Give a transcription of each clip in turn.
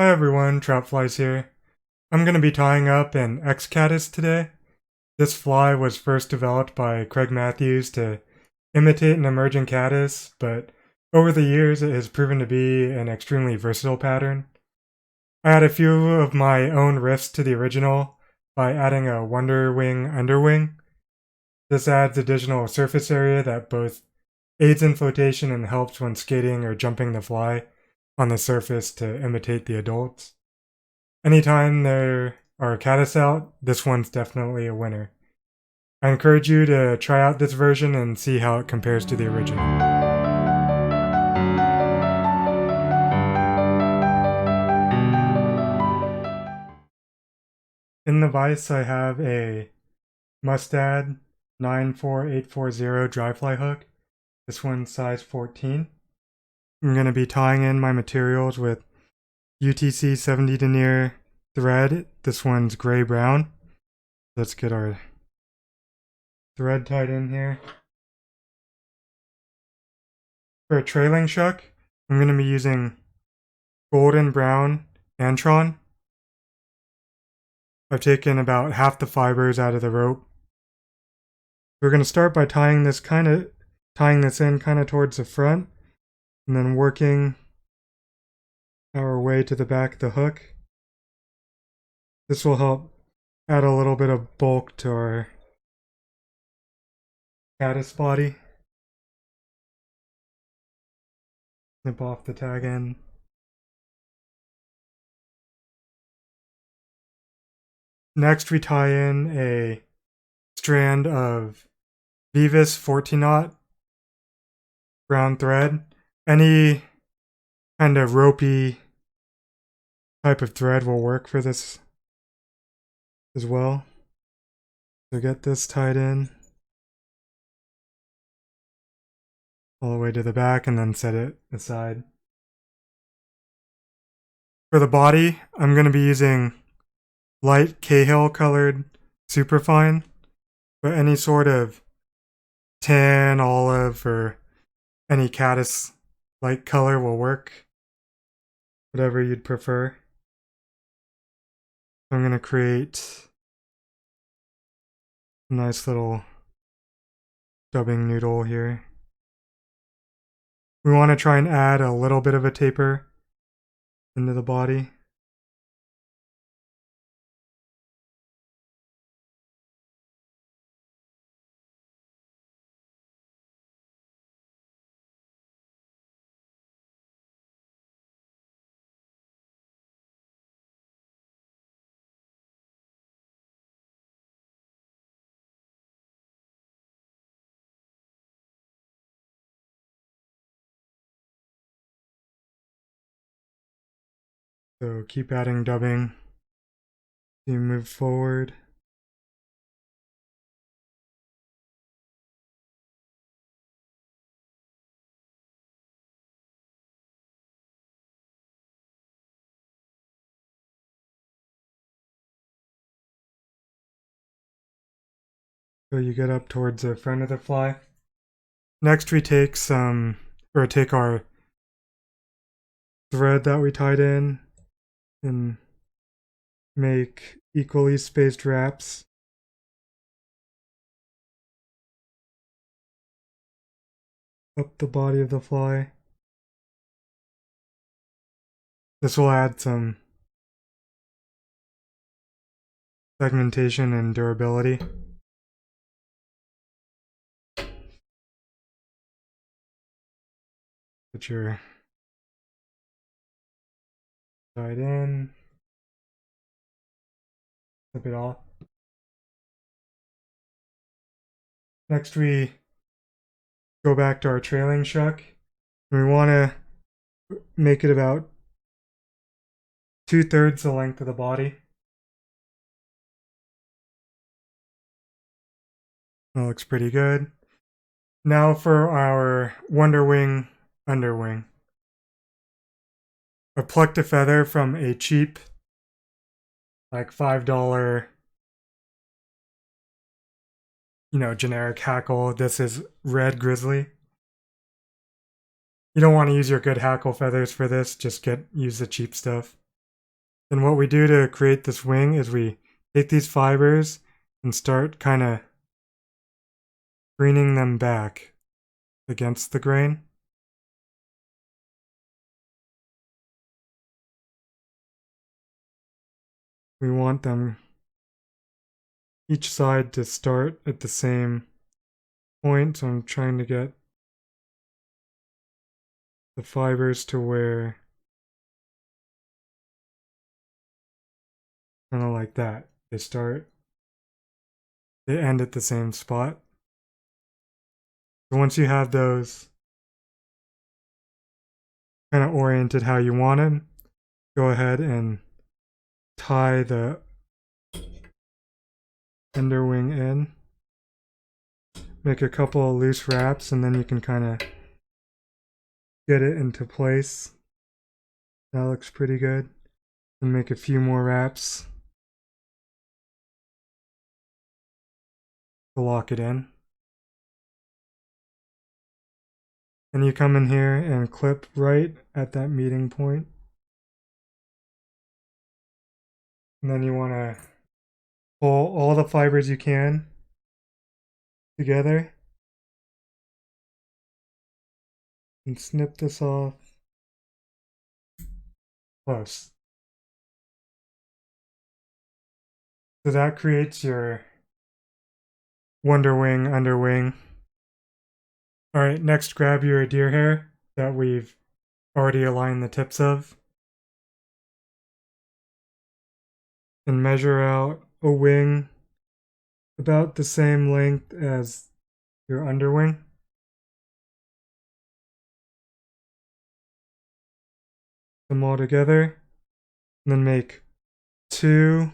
Hi everyone, TroutFlies here. I'm going to be tying up an X-Caddis today. This fly was first developed by Craig Matthews to imitate an emerging caddis, but over the years it has proven to be an extremely versatile pattern. I add a few of my own riffs to the original by adding a Wonderwing underwing. This adds additional surface area that both aids in flotation and helps when skating or jumping the fly on the surface to imitate the adults. Anytime there are caddis out, this one's definitely a winner. I encourage you to try out this version and see how it compares to the original. In the vise I have a Mustad 94840 dry fly hook. This one's size 14. I'm going to be tying in my materials with UTC 70 Denier thread. This one's gray-brown. Let's get our thread tied in here. For a trailing shuck, I'm going to be using golden brown Antron. I've taken about half the fibers out of the rope. We're going to start by tying this in kind of towards the front, and then working our way to the back of the hook. This will help add a little bit of bulk to our caddis body. Snip off the tag end. Next we tie in a strand of Veevus 14-knot brown thread. Any kind of ropey type of thread will work for this as well. So get this tied in all the way to the back and then set it aside. For the body, I'm going to be using light Cahill colored Superfine, but any sort of tan, olive, or any caddis light color will work. Whatever you'd prefer. I'm going to create a nice little dubbing noodle here. We want to try and add a little bit of a taper into the body. So keep adding dubbing as you move forward. So you get up towards the front of the fly. Next we take our thread that we tied in and make equally spaced wraps. Up the body of the fly. This will add some segmentation and durability. Put your tied in. Flip it off. Next we go back to our trailing shuck. And we want to make it about 2/3 the length of the body. That looks pretty good. Now for our Wonderwing underwing. I plucked a feather from a cheap, like $5, generic Hackle. This is red Grizzly. You don't want to use your good Hackle feathers for this, just use the cheap stuff. And what we do to create this wing is we take these fibers and start kind of greening them back against the grain. We want them each side to start at the same point, so I'm trying to get the fibers to where kind of like that. They end at the same spot. So once you have those kind of oriented how you want them, go ahead and tie the underwing in. Make a couple of loose wraps, and then you can kind of get it into place. That looks pretty good. And make a few more wraps to lock it in. And you come in here and clip right at that meeting point. And then you want to pull all the fibers you can together and snip this off close. So that creates your Wonderwing underwing. Alright, next grab your deer hair that we've already aligned the tips of and measure out a wing about the same length as your underwing. Them all together, and then make 2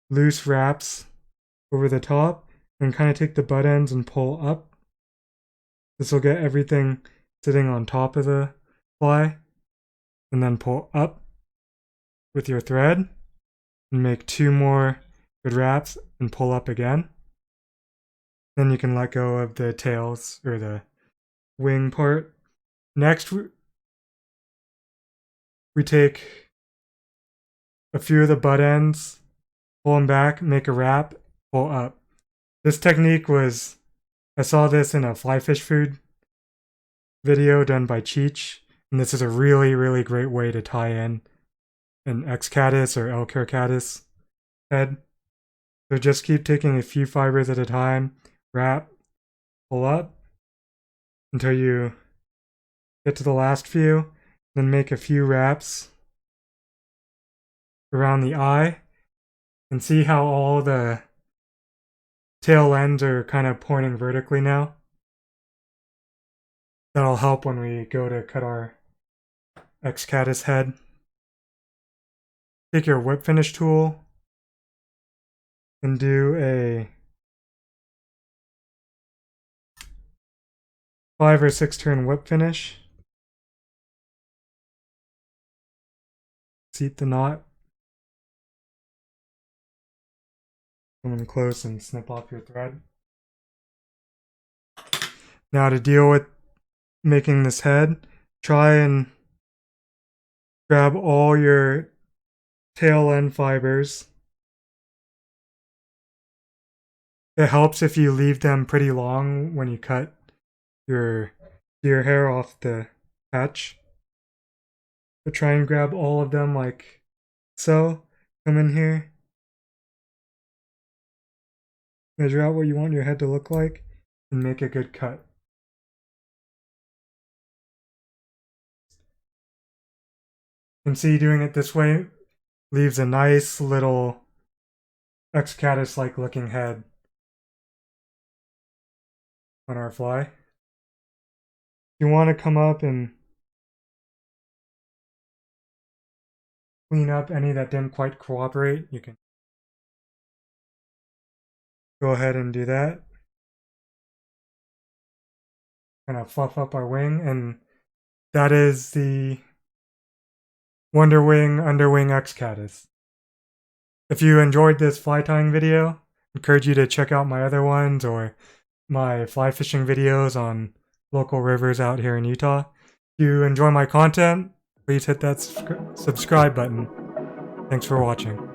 loose wraps over the top and kind of take the butt ends and pull up. This will get everything sitting on top of the fly, and then pull up with your thread and make 2 more good wraps and pull up again. Then you can let go of the tails or the wing part. Next, we take a few of the butt ends, pull them back, make a wrap, pull up. This technique I saw this in a fly fish food video done by Cheech, and this is a really, really great way to tie in an X-Caddis or Caddis head. So just keep taking a few fibers at a time, wrap, pull up until you get to the last few, then make a few wraps around the eye, and see how all the tail ends are kind of pointing vertically now. That'll help when we go to cut our X-Caddis head. Take your whip finish tool and do a 5 or 6 turn whip finish. Seat the knot. Come in close and snip off your thread. Now to deal with making this head, try and grab all your tail end fibers. It helps if you leave them pretty long when you cut your deer hair off the patch. But try and grab all of them like so. Come in here. Measure out what you want your head to look like and make a good cut. And see, doing it this way leaves a nice little X-Caddis-like looking head on our fly. If you want to come up and clean up any that didn't quite cooperate, you can go ahead and do that. Kind of fluff up our wing, and that is the Wonderwing underwing X-Caddis. If you enjoyed this fly tying video, I encourage you to check out my other ones or my fly fishing videos on local rivers out here in Utah. If you enjoy my content, please hit that subscribe button. Thanks for watching.